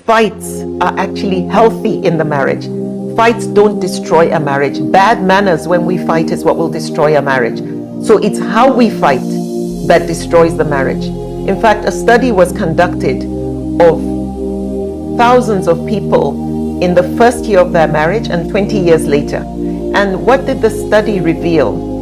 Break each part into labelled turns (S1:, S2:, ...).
S1: fights are actually healthy in the marriage. Fights don't destroy a marriage. Bad manners when we fight is what will destroy a marriage. So it's how we fight that destroys the marriage. In fact, a study was conducted of thousands of people in the first year of their marriage and 20 years later. And what did the study reveal?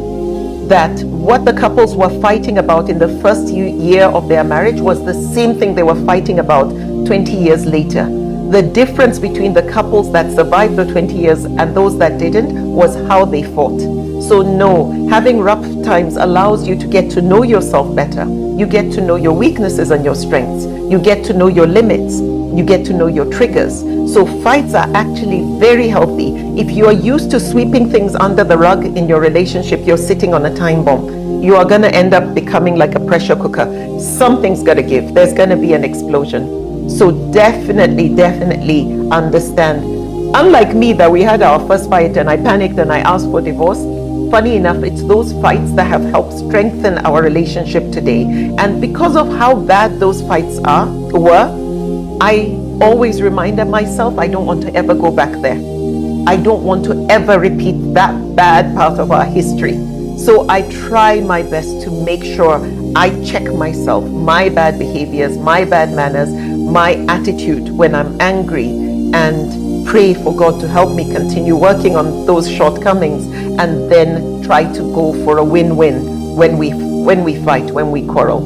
S1: That what the couples were fighting about in the first year of their marriage was the same thing they were fighting about 20 years later. The difference between the couples that survived the 20 years and those that didn't was how they fought. So no, having rough times allows you to get to know yourself better. You get to know your weaknesses and your strengths. You get to know your limits. You get to know your triggers. So fights are actually very healthy. If you are used to sweeping things under the rug in your relationship, you're sitting on a time bomb. You are going to end up becoming like a pressure cooker. Something's got to give. There's going to be an explosion. So definitely understand. Unlike me, that we had our first fight and I panicked and I asked for divorce. Funny enough, it's those fights that have helped strengthen our relationship today. And because of how bad those fights were, I always reminded myself I don't want to ever go back there. I don't want to ever repeat that bad part of our history. So I try my best to make sure I check myself, my bad behaviors, my bad manners, my attitude when I'm angry, and pray for God to help me continue working on those shortcomings, and then try to go for a win-win when we fight, when we quarrel.